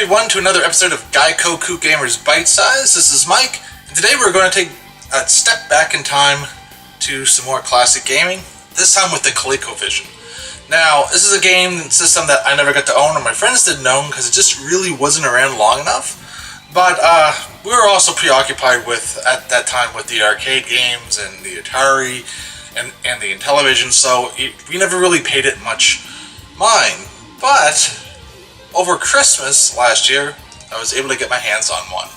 everyone to another episode of Gaikoku Gamers Bytesized. This is Mike, and today we're going to take a step back in time to some more classic gaming, this time with the Colecovision. Now, this is a game system that I never got to own, and my friends didn't own because it just really wasn't around long enough. But we were also preoccupied with, at that time, with the arcade games and the Atari and the Intellivision, so we never really paid it much mind. But over Christmas last year, I was able to get my hands on one.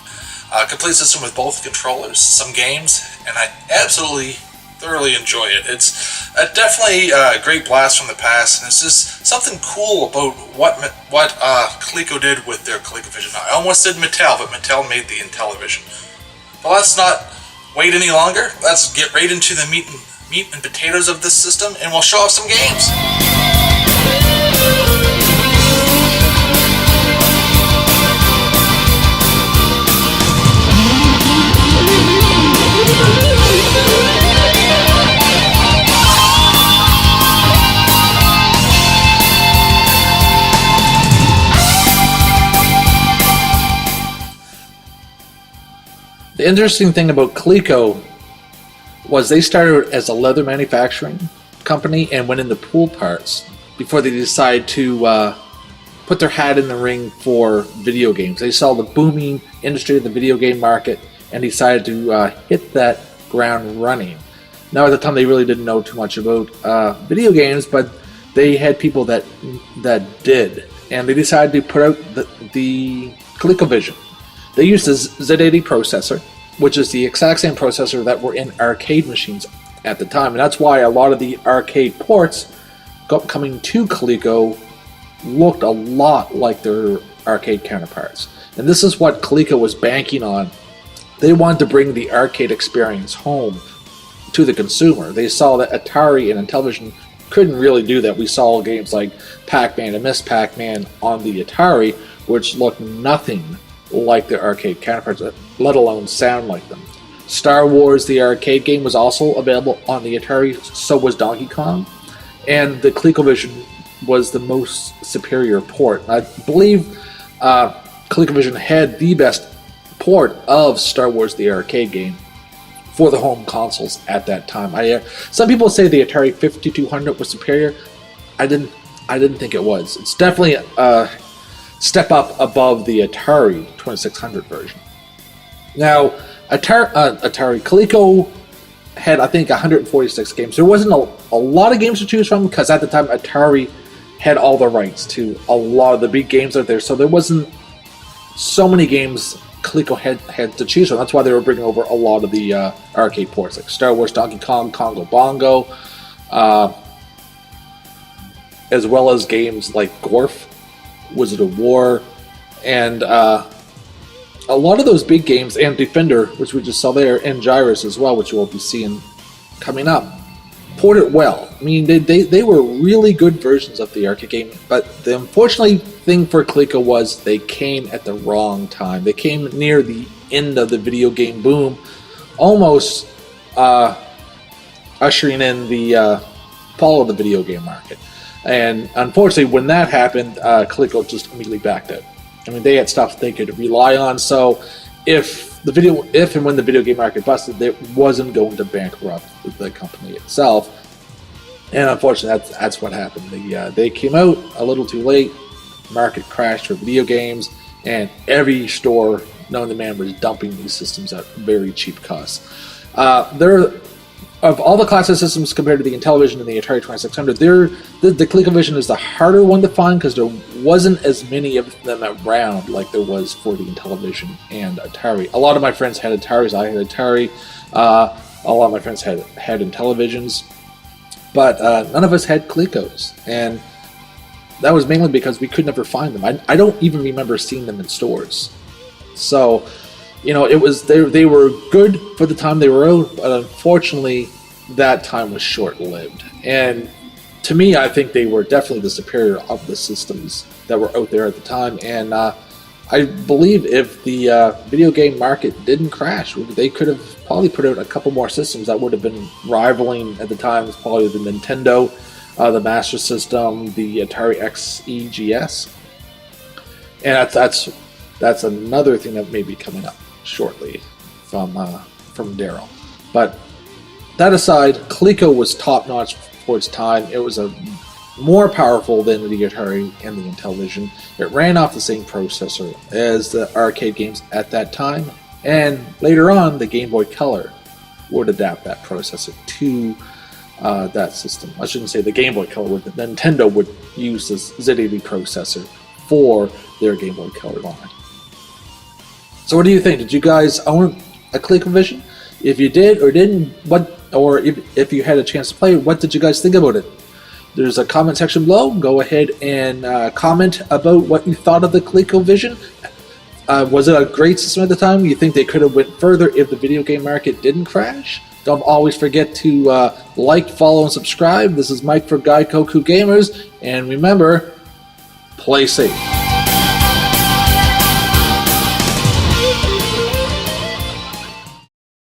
A complete system with both controllers, some games, and I absolutely thoroughly enjoy it. It's definitely a great blast from the past, and it's just something cool about what Coleco did with their Colecovision. I almost said Mattel, but Mattel made the Intellivision. But let's not wait any longer. Let's get right into the meat and potatoes of this system, and we'll show off some games. The interesting thing about Coleco was they started as a leather manufacturing company and went into pool parts before they decided to put their hat in the ring for video games. They saw the booming industry of the video game market and decided to hit that ground running. Now at the time they really didn't know too much about video games, but they had people that did, and they decided to put out the Colecovision. They used a Z80 processor, which is the exact same processor that were in arcade machines at the time, and that's why a lot of the arcade ports coming to Coleco looked a lot like their arcade counterparts. And this is what Coleco was banking on. They wanted to bring the arcade experience home to the consumer. They saw that Atari and Intellivision couldn't really do that. We saw games like Pac-Man and Miss Pac-Man on the Atari, which looked nothing like their arcade counterparts, let alone sound like them. Star Wars, the arcade game, was also available on the Atari, so was Donkey Kong, and the Colecovision was the most superior port. I believe Colecovision had the best port of Star Wars, the arcade game, for the home consoles at that time. Some people say the Atari 5200 was superior. I didn't think it was. It's definitely step up above the Atari 2600 version. Now, Coleco had, I think, 146 games. There wasn't a lot of games to choose from because at the time Atari had all the rights to a lot of the big games out there, so there wasn't so many games Coleco had to choose from. That's why they were bringing over a lot of the arcade ports, like Star Wars, Donkey Kong, Congo Bongo, as well as games like Gorf, Wizard of War, and a lot of those big games, and Defender, which we just saw there, and Gyrus as well, which you will be seeing coming up, ported well. I mean, they were really good versions of the arcade game, but the unfortunately thing for Coleco was they came at the wrong time. They came near the end of the video game boom, almost ushering in the fall of the video game market. And unfortunately, when that happened, Coleco just immediately backed out. I mean, they had stuff they could rely on, so if and when the video game market busted, it wasn't going to bankrupt the company itself. And unfortunately, that's what happened. They came out a little too late, market crashed for video games, and every store known to man was dumping these systems at very cheap costs. Of all the classic systems compared to the Intellivision and the Atari 2600, the ColecoVision is the harder one to find because there wasn't as many of them around like there was for the Intellivision and Atari. A lot of my friends had Ataris. I had Atari. A lot of my friends had Intellivisions, but none of us had Colecos, and that was mainly because we could never find them. I don't even remember seeing them in stores. So, you know, it was they were good for the time they were out, but unfortunately, that time was short-lived. And to me, I think they were definitely the superior of the systems that were out there at the time. And I believe if the video game market didn't crash, they could have probably put out a couple more systems that would have been rivaling at the time, probably the Nintendo, the Master System, the Atari XEGS. And that's another thing that may be coming up shortly from Daryl. But that aside, Coleco was top notch for its time. It was more powerful than the Atari and the Intellivision. It ran off the same processor as the arcade games at that time, and later on, the Game Boy Color would adapt that processor to that system. I shouldn't say the Game Boy Color would. Nintendo would use this Z80 processor for their Game Boy Color line. So, what do you think? Did you guys own a ColecoVision? If you did or didn't, if you had a chance to play, what did you guys think about it? There's a comment section below. Go ahead and comment about what you thought of the ColecoVision. Was it a great system at the time? You think they could have went further if the video game market didn't crash? Don't always forget to like, follow, and subscribe. This is Mike for Gaikoku Gamers, and remember, play safe.